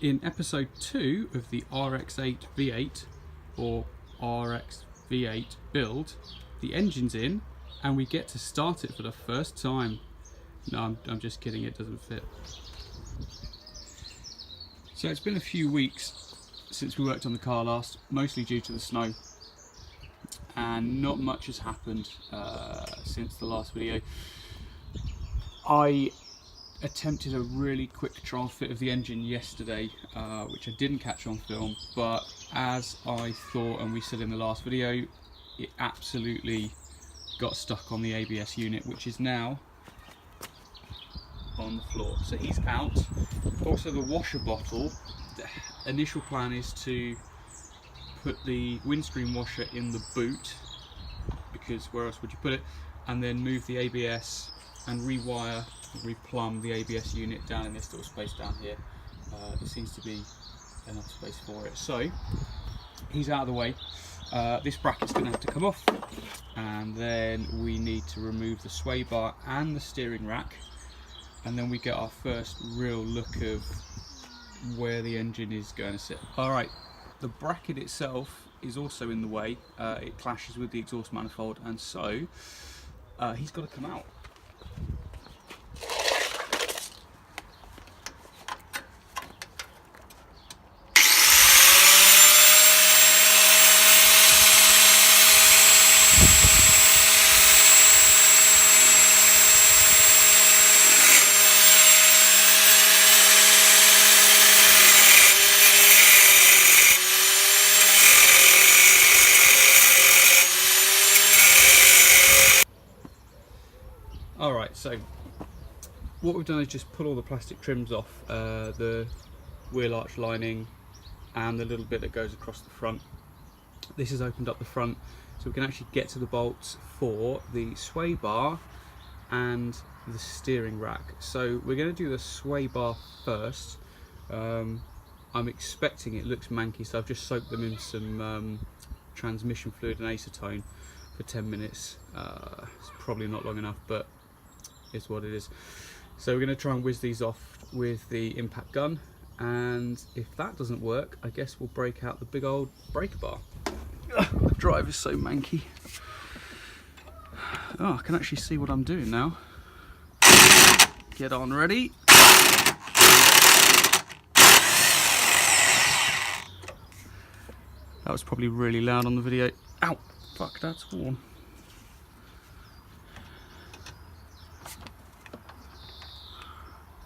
in episode 2 of the RX8 V8 or RX V8 build, the engine's in and we get to start it for the first time. No, I'm just kidding, it doesn't fit. So it's been a few weeks since we worked on the car last, mostly due to the snow, and not much has happened since the last video. I attempted a really quick trial fit of the engine yesterday, which I didn't catch on film, but as I thought and we said in the last video, it absolutely got stuck on the ABS unit, which is now on the floor. So he's out. Also the washer bottle, the initial plan is to put the windscreen washer in the boot, because where else would you put it, and then move the ABS and rewire, replumb the ABS unit down in this little space down here. There seems to be enough space for it. So he's out of the way. This bracket's going to have to come off, and then we need to remove the sway bar and the steering rack, and then we get our first real look of where the engine is going to sit. Alright, the bracket itself is also in the way. It clashes with the exhaust manifold, and so he's got to come out. Alright, so what we've done is just pull all the plastic trims off, the wheel arch lining and the little bit that goes across the front. This has opened up the front so we can actually get to the bolts for the sway bar and the steering rack. So we're going to do the sway bar first. I'm expecting it looks manky, so I've just soaked them in some transmission fluid and acetone for 10 minutes. It's probably not long enough, but is what it is. So we're going to try and whiz these off with the impact gun, and if that doesn't work, I guess we'll break out the big old breaker bar. The drive is so manky. Oh, I can actually see what I'm doing now. Get on ready. That was probably really loud on the video. Ow! Fuck, that's warm.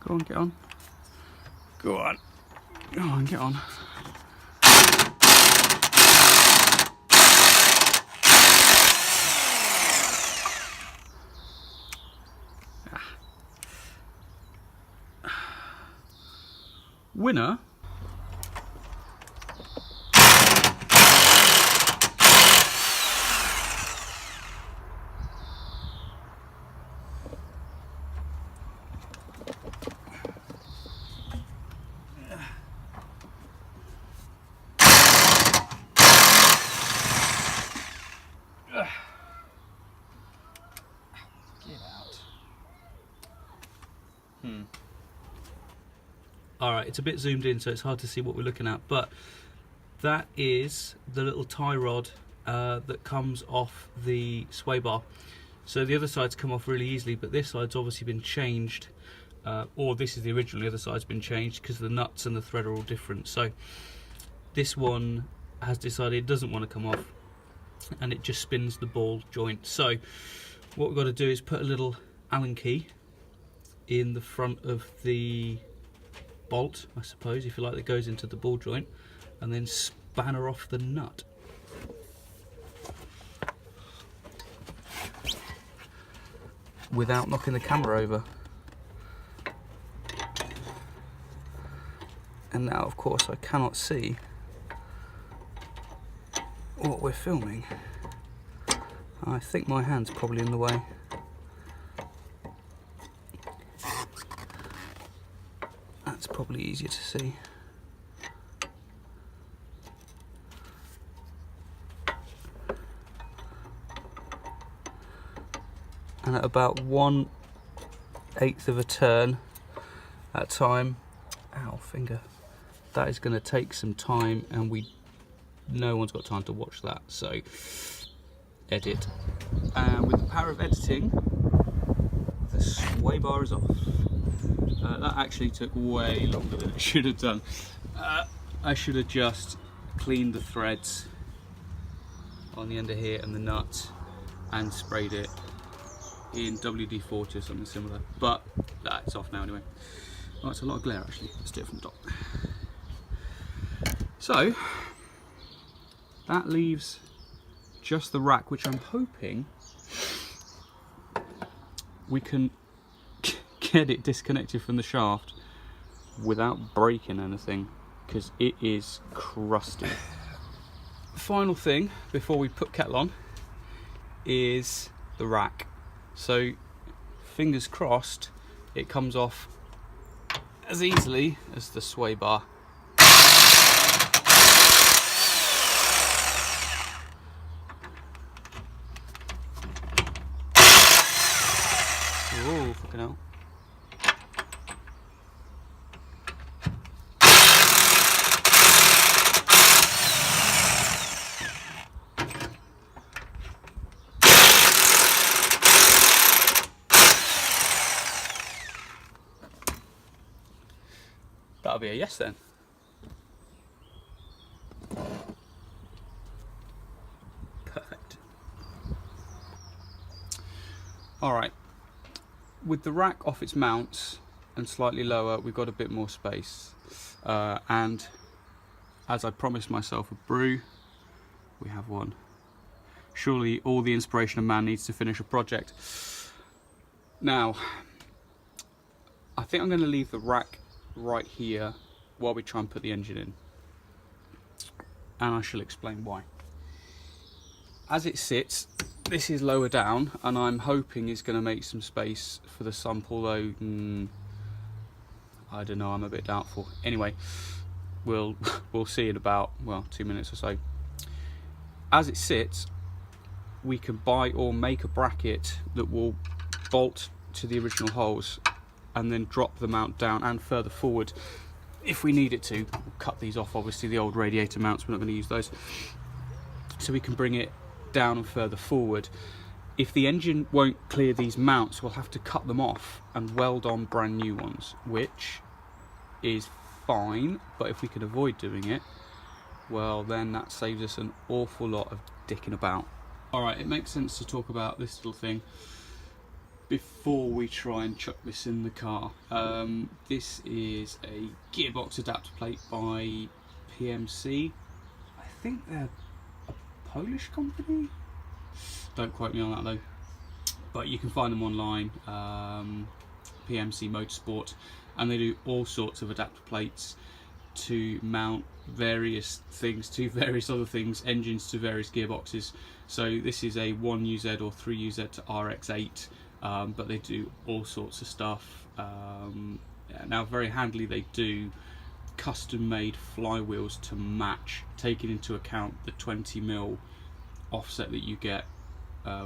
Go on, get on. Go on. Go on, get on. Winner. Alright, it's a bit zoomed in so it's hard to see what we're looking at, but that is the little tie rod that comes off the sway bar. So the other side's come off really easily, but this side's obviously been changed, or this is the original, the other side's been changed because the nuts and the thread are all different. So this one has decided it doesn't want to come off, and it just spins the ball joint. So what we've got to do is put a little Allen key in the front of the bolt, I suppose, if you like, that goes into the ball joint, and then spanner off the nut. Without knocking the camera over. And now, of course, I cannot see what we're filming. I think my hand's probably in the way. That's probably easier to see. And at about 1/8 of a turn at a time, ow, finger, that is going to take some time, and no one's got time to watch that, so edit. And with the power of editing, the sway bar is off. That actually took way longer than it should have done. I should have just cleaned the threads on the end of here and the nut and sprayed it in WD-40 or something similar, but it's off now anyway. Oh, it's a lot of glare actually. Let's do it from the top. So that leaves just the rack, which I'm hoping we can get it disconnected from the shaft without breaking anything, because it is crusty. Final thing before we put kettle on is the rack. So fingers crossed it comes off as easily as the sway bar. Oh, fucking hell. That'll be a yes then. Perfect. Alright, with the rack off its mounts and slightly lower, we've got a bit more space. And as I promised myself a brew, we have one. Surely all the inspiration of man needs to finish a project. Now, I think I'm going to leave the rack right here while we try and put the engine in, and I shall explain why. As it sits, this is lower down, and I'm hoping it's going to make some space for the sump, although I don't know, I'm a bit doubtful. Anyway, we'll see in about, well, 2 minutes or so. As it sits, we can buy or make a bracket that will bolt to the original holes and then drop the mount down and further forward if we need it to. We'll cut these off, obviously, the old radiator mounts, we're not going to use those. So we can bring it down and further forward. If the engine won't clear these mounts, we'll have to cut them off and weld on brand new ones, which is fine, but if we can avoid doing it, well, then that saves us an awful lot of dicking about. Alright, it makes sense to talk about this little thing before we try and chuck this in the car. This is a Gearbox adapter plate by PMC. I think they're a Polish company? Don't quote me on that though. But you can find them online, PMC Motorsport, and they do all sorts of adapter plates to mount various things to various other things, engines to various gearboxes. So this is a 1uz or 3uz to RX8. But they do all sorts of stuff. Now, very handily, they do custom-made flywheels to match, taking into account the 20mm offset that you get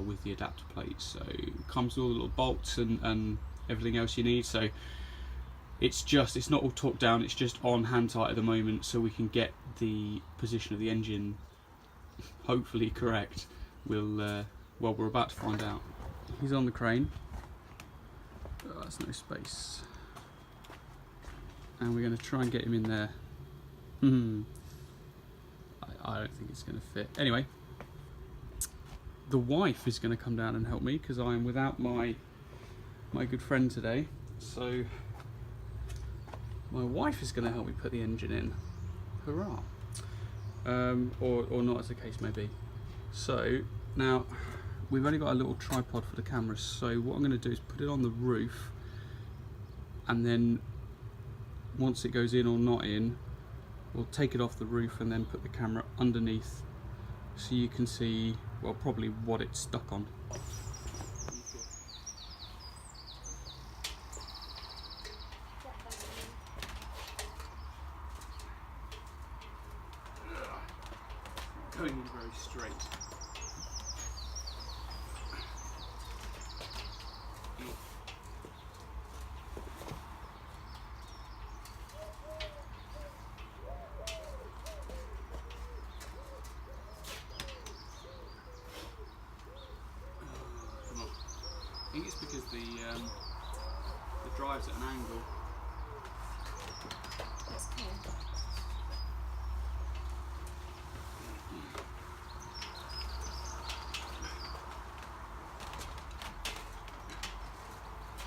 with the adapter plates. So it comes with all the little bolts and everything else you need. So it's not all torqued down, it's just on hand tight at the moment, so we can get the position of the engine hopefully correct. Well, we're about to find out. He's on the crane. Oh, that's no space. And we're going to try and get him in there. I don't think it's going to fit. Anyway, the wife is going to come down and help me because I am without my good friend today. So my wife is going to help me put the engine in. Hurrah! Or not, as the case may be. So now, we've only got a little tripod for the camera, so what I'm going to do is put it on the roof, and then once it goes in or not in, we'll take it off the roof and then put the camera underneath so you can see, well, probably what it's stuck on. Going in very straight. the drives at an angle. That's cool.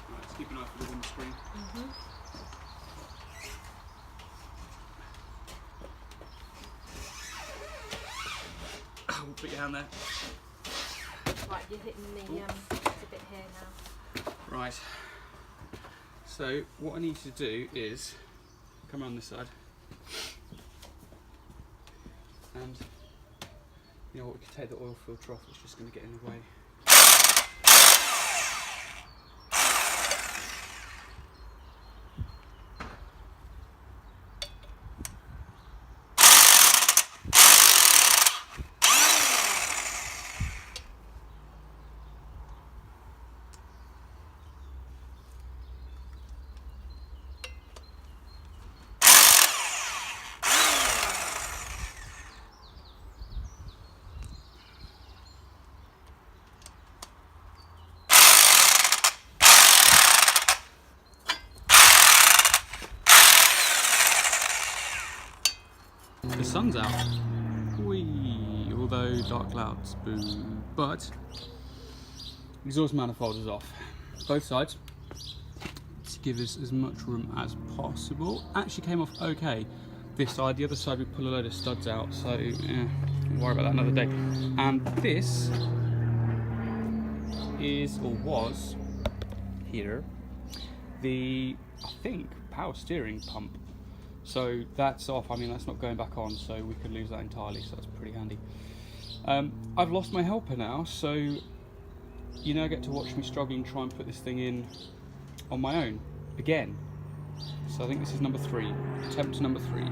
Right, let's keep an eye for the windscreen. We'll put your hand there. Right, you're hitting the bit here now. Right. So what I need to do is come around this side, and you know what? We can take the oil filter off. It's just going to get in the way. The sun's out. Whee! Although dark clouds, boo. But exhaust manifold is off. Both sides. To give us as much room as possible. Actually came off okay. This side, the other side we pull a load of studs out, so we'll worry about that another day. And this is, or was, here, I think, power steering pump. So that's off. I mean, that's not going back on, so we could lose that entirely, so that's pretty handy. I've lost my helper now, so you now get to watch me struggling to try and put this thing in on my own again. So I think this is number 3, attempt number 3.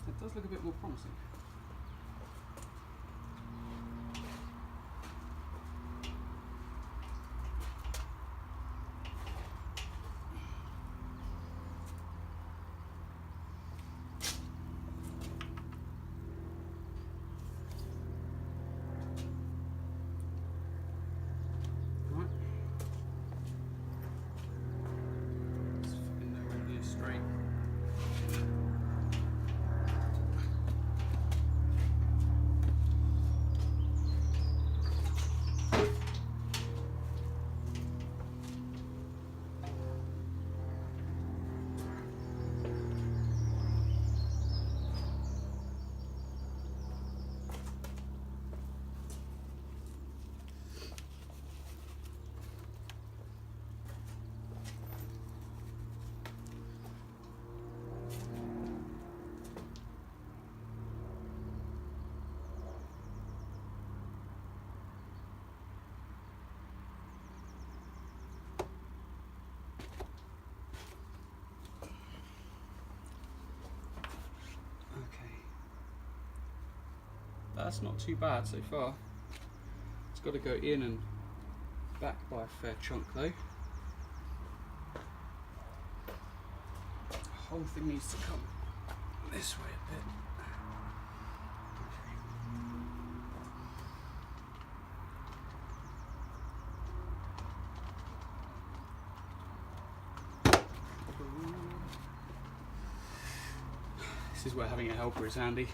It does look a bit more promising. Right. It's fucking nowhere near straight. That's not too bad so far. It's got to go in and back by a fair chunk though. whole thing needs to come this way a bit. This is where having a helper is handy.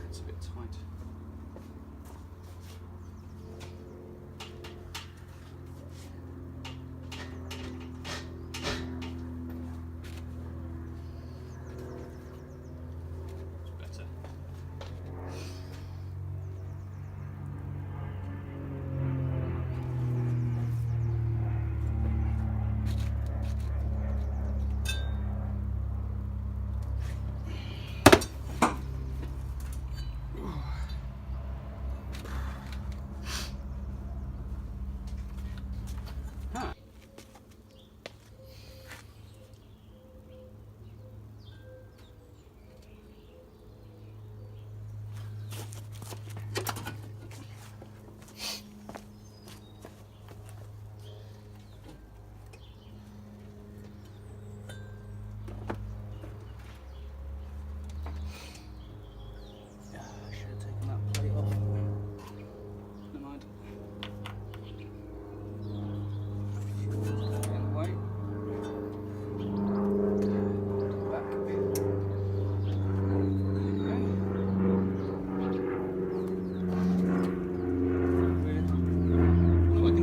It's a bit tight. It's better.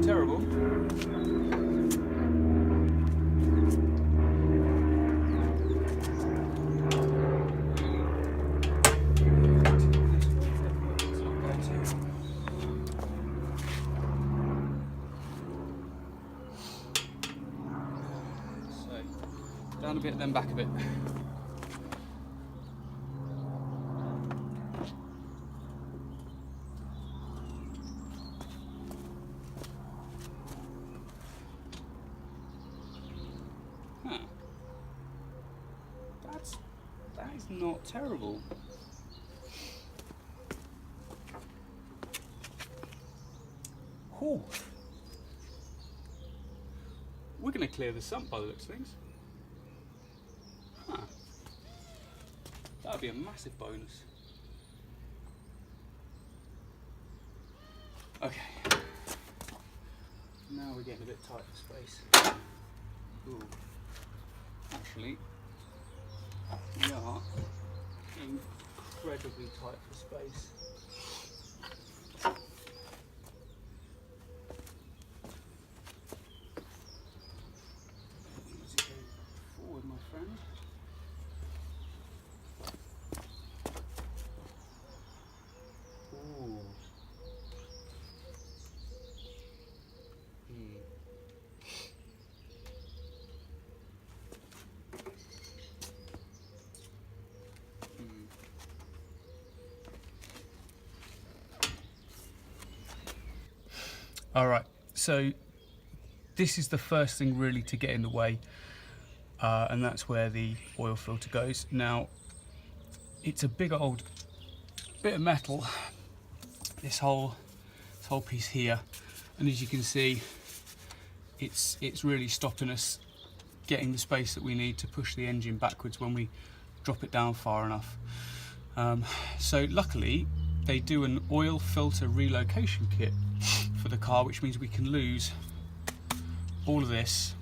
Terrible. So down a bit, then back a bit. That is not terrible. Whew. We're going to clear the sump by the looks of things. That would be a massive bonus. Okay. Now we're getting a bit tight for space. Ooh. Actually, we are incredibly tight for space. You need to go forward, my friend. Ooh. Alright, so this is the first thing really to get in the way, and that's where the oil filter goes. Now, it's a big old bit of metal, this whole piece here, and as you can see, it's really stopping us getting the space that we need to push the engine backwards when we drop it down far enough. So luckily, they do an oil filter relocation kit for the car, which means we can lose all of this.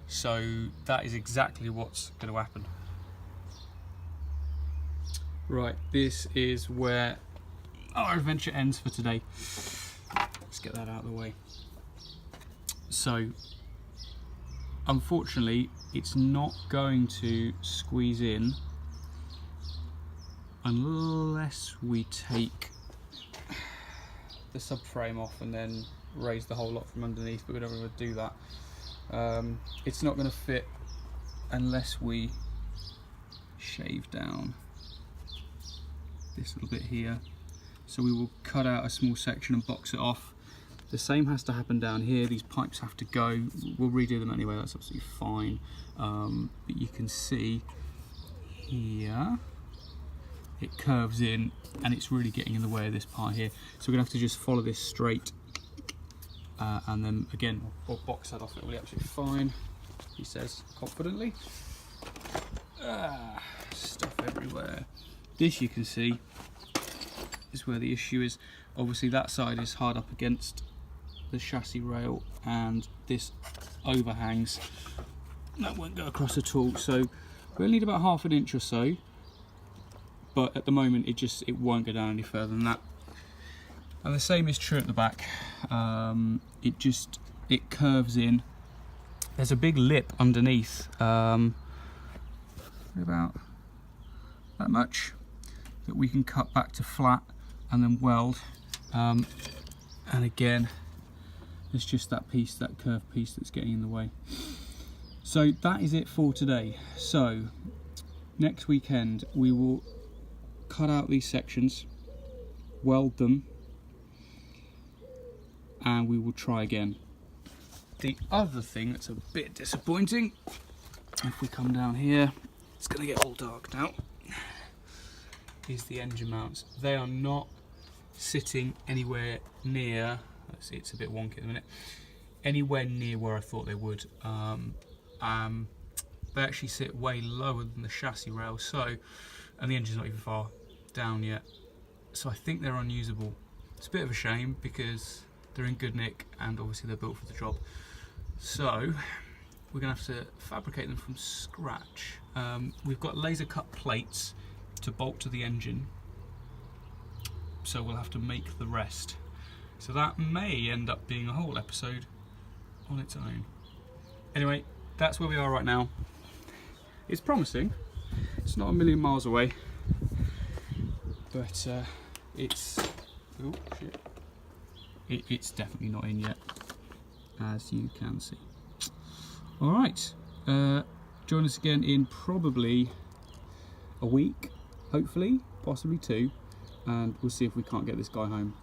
So that is exactly what's going to happen. Right, this is where our adventure ends for today. Let's get that out of the way. So, unfortunately, it's not going to squeeze in unless we take the subframe off and then raise the whole lot from underneath, but we don't want to do that. It's not going to fit unless we shave down this little bit here. So we will cut out a small section and box it off. The same has to happen down here. These pipes have to go. We'll redo them anyway, that's absolutely fine. But you can see here it curves in and it's really getting in the way of this part here. So we're going to have to just follow this straight, and then again we'll box that off. It will be absolutely fine, he says confidently. Stuff everywhere. This, you can see, is where the issue is. Obviously that side is hard up against the chassis rail and this overhangs. That won't go across at all, so we'll need about ½ an inch or so, but at the moment it won't go down any further than that. And the same is true at the back. It curves in. There's a big lip underneath, about that much, that we can cut back to flat and then weld. And again, it's just that piece, that curved piece, that's getting in the way. So that is it for today. So next weekend we will cut out these sections, weld them, and we will try again. The other thing that's a bit disappointing, if we come down here, it's going to get all dark now, is the engine mounts. They are not sitting anywhere near, let's see, it's a bit wonky at the minute, anywhere near where I thought they would. They actually sit way lower than the chassis rail, so, and the engine's not even far down yet, so I think they're unusable. It's a bit of a shame because they're in good nick and obviously they're built for the job. So we're going to have to fabricate them from scratch. We've got laser cut plates to bolt to the engine, so we'll have to make the rest. So that may end up being a whole episode on its own. Anyway, that's where we are right now. It's promising. It's not a million miles away, but it's it's definitely not in yet, as you can see. All right, join us again in probably a week, hopefully, possibly 2, and we'll see if we can't get this guy home.